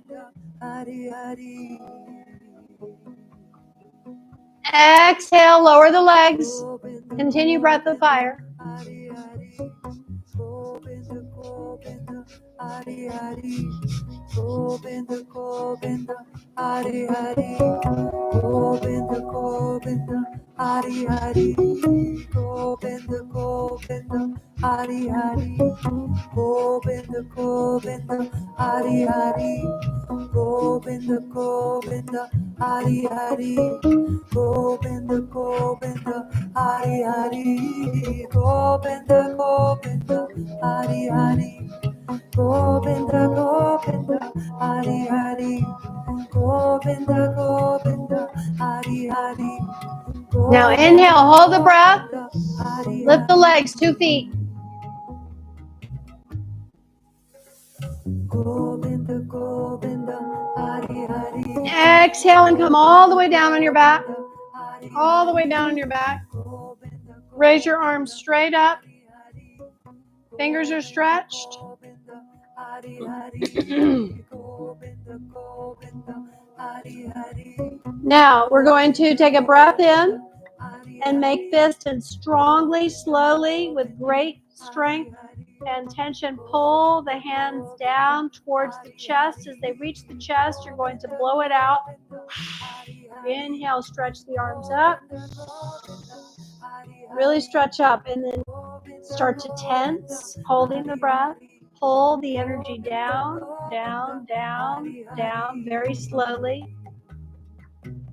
Exhale, lower the legs. Continue breath of fire. Govinda Govinda Hari Hari Govinda Govinda Hari Hari Govinda Govinda Hari Hari Govinda Govinda Hari Hari Govinda Govinda Hari Hari Govinda Govinda Hari Hari Govinda Govinda Hari Hari Govinda Govinda Hari Hari Govinda Govinda Hari Hari. Now inhale, hold the breath. Lift the legs 2 feet. Govinda Govinda Hari Hari. Exhale and come all the way down on your back. All the way down on your back. Raise your arms straight up. Fingers are stretched. Now we're going to take a breath in and make fists and strongly, slowly, with great strength and tension, pull the hands down towards the chest. As they reach the chest, you're going to blow it out. Inhale, stretch the arms up. Really stretch up and then start to tense, holding the breath. Pull the energy down, down, down, down, very slowly.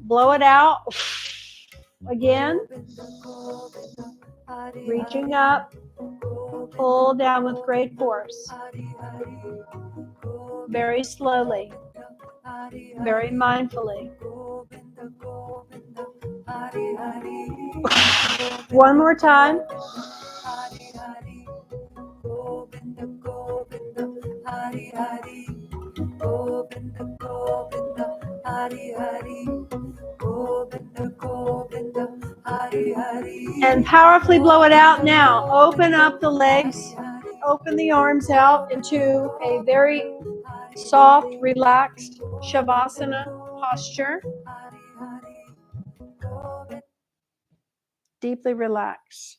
Blow it out. Again. Reaching up. Pull down with great force. Very slowly. Very mindfully. One more time. And powerfully blow it out now. Open up the legs. Open the arms out into a very soft, relaxed Shavasana posture. Deeply relax.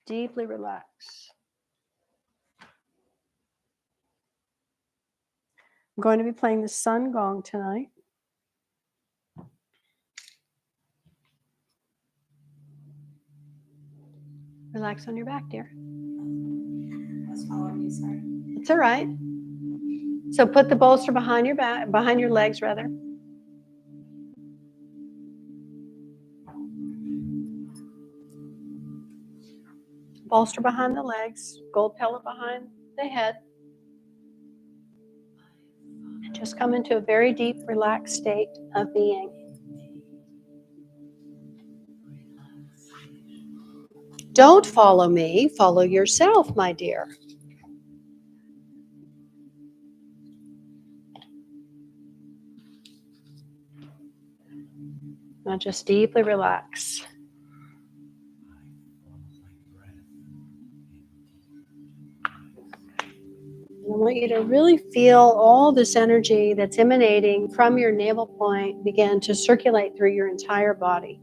Deeply relax. I'm going to be playing the sun gong tonight. Relax on your back, dear. Was following you, sorry. It's all right. So put the bolster behind your back, behind your legs, rather. Bolster behind the legs, gold pellet behind the head. And just come into a very deep, relaxed state of being. Don't follow me, follow yourself, my dear. Now just deeply relax. I want you to really feel all this energy that's emanating from your navel point begin to circulate through your entire body.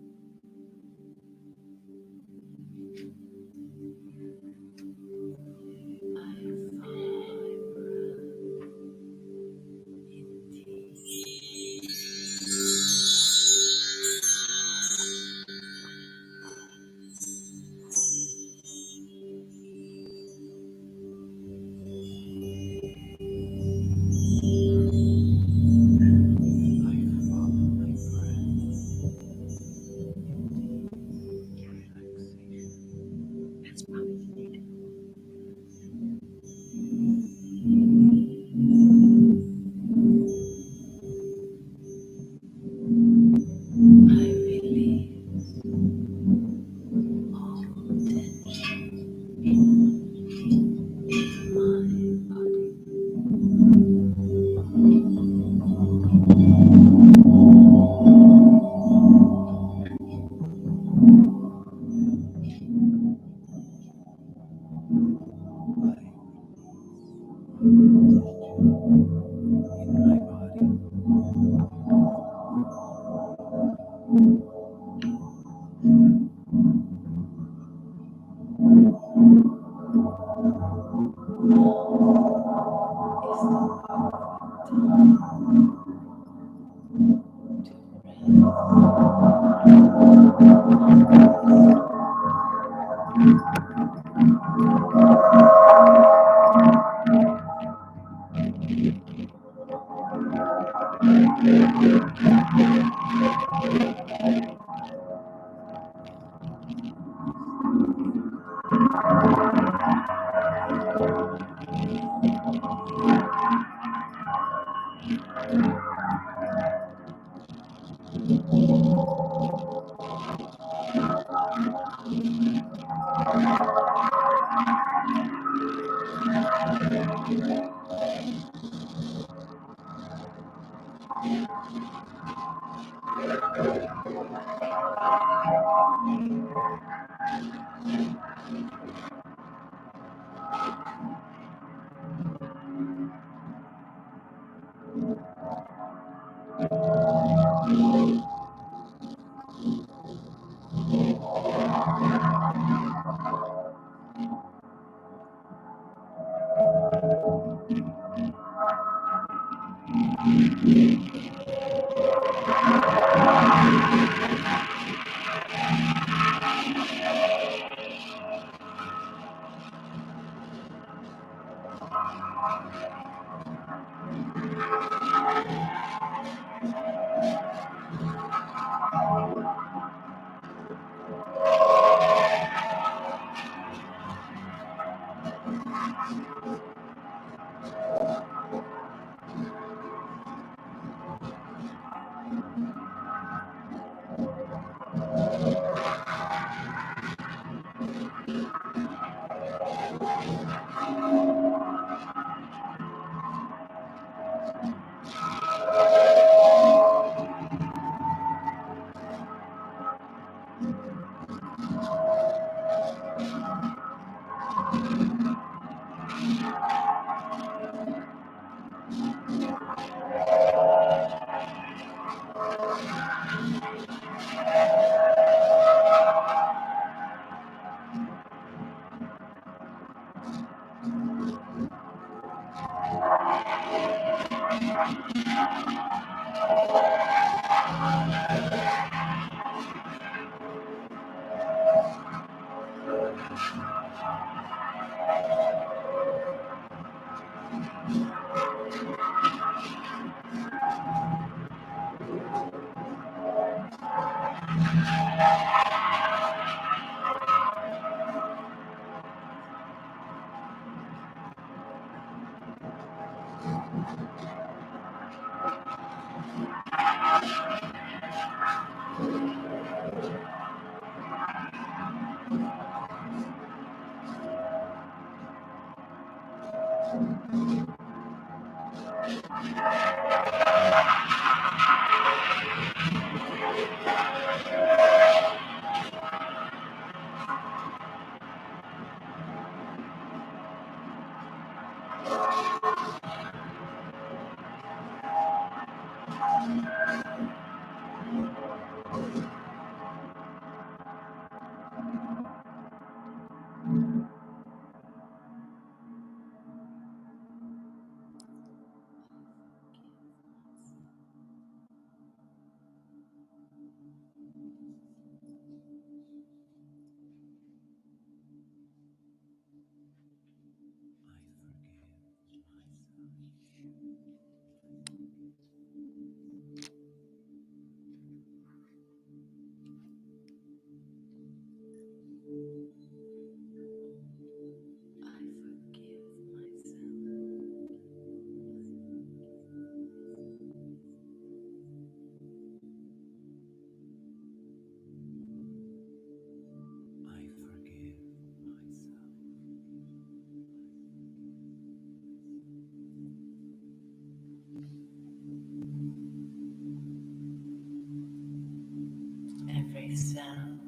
Every cell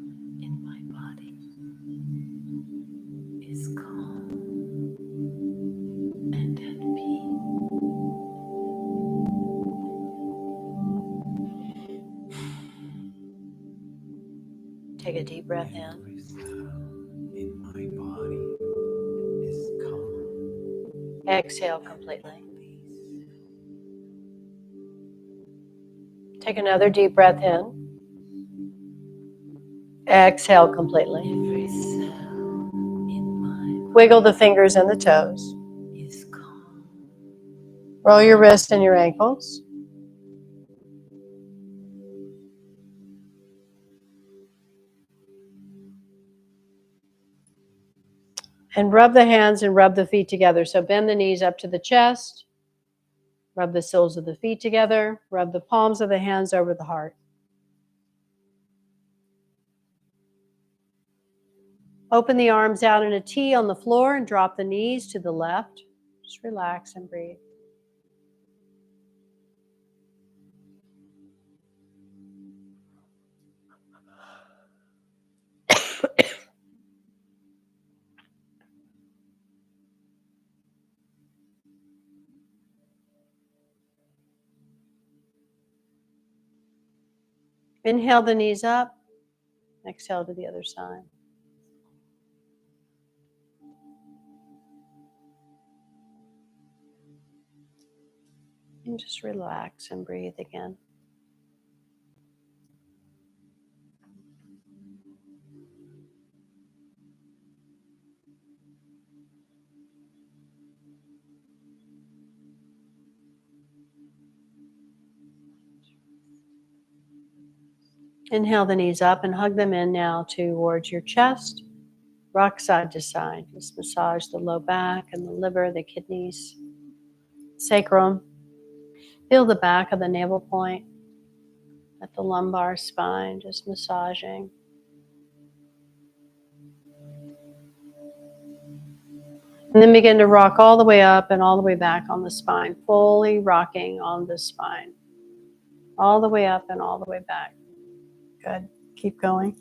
in my body is calm and at peace. Take a deep breath in. Every cell in my body is calm. Exhale completely. Peace. Take another deep breath in. Exhale completely. Every cell in my Wiggle the fingers and the toes. body is calm. Roll your wrists and your ankles. And rub the hands and rub the feet together. So bend the knees up to the chest. Rub the soles of the feet together. Rub the palms of the hands over the heart. Open the arms out in a T on the floor and drop the knees to the left. Just relax and breathe. Inhale the knees up. Exhale to the other side. And just relax and breathe again. Inhale the knees up and hug them in now towards your chest. Rock side to side. Just massage the low back and the liver, the kidneys, sacrum. Feel the back of the navel point at the lumbar spine, just massaging. And then begin to rock all the way up and all the way back on the spine, fully rocking on the spine. All the way up and all the way back. Good. Keep going.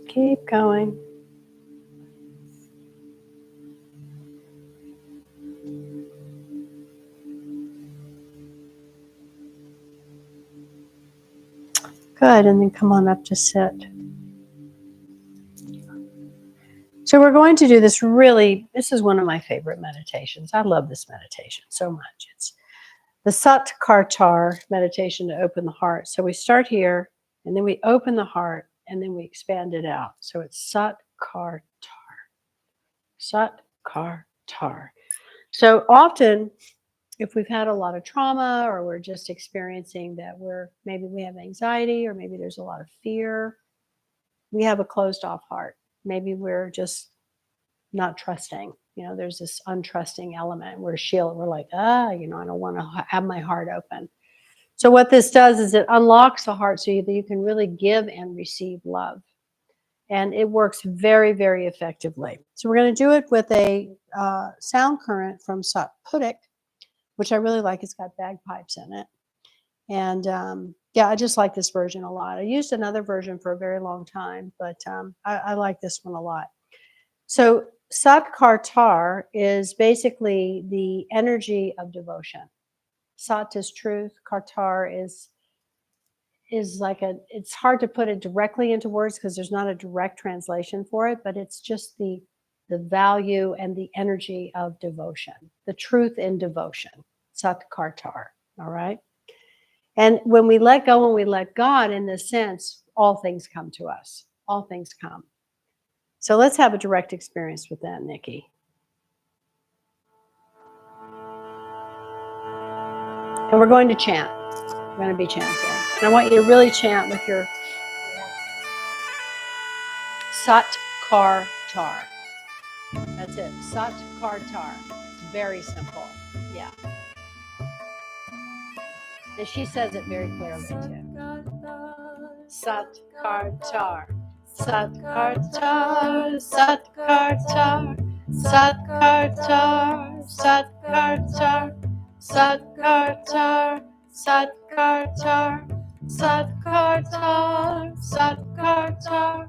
Keep going. Good, and then come on up to sit. So we're going to do this this is one of my favorite meditations. I love this meditation so much. It's the Sat Kartar meditation to open the heart. So we start here, and then we open the heart, and then we expand it out. So it's Sat Kartar. Sat Kartar. So often, if we've had a lot of trauma, or we're just experiencing that maybe we have anxiety, or maybe there's a lot of fear, we have a closed off heart. Maybe we're just not trusting. There's this untrusting element. We're like, I don't want to have my heart open. So what this does is it unlocks the heart so that you can really give and receive love. And it works very, very effectively. So we're going to do it with a sound current from Satputik, which I really like. It's got bagpipes in it. And I just like this version a lot. I used another version for a very long time, but I like this one a lot. So Sat Kartar is basically the energy of devotion. Sat is truth. Kartar is like it's hard to put it directly into words because there's not a direct translation for it, but it's just the value and the energy of devotion, the truth in devotion. Sat Kartar, all right? And when we let go and we let God, in this sense, all things come to us. All things come. So let's have a direct experience with that, Nikki. And we're going to chant. We're going to be chanting. And I want you to really chant with your Sat Kartar. That's it. Sat Kartar. It's very simple. Yeah. And she says it very clearly too. Sat Kartar. Sat Kartar. Sat Kartar. Sat Kartar. Sat Kartar. Sat Kartar. Sat Kartar. Sat Kartar. Sat Kartar.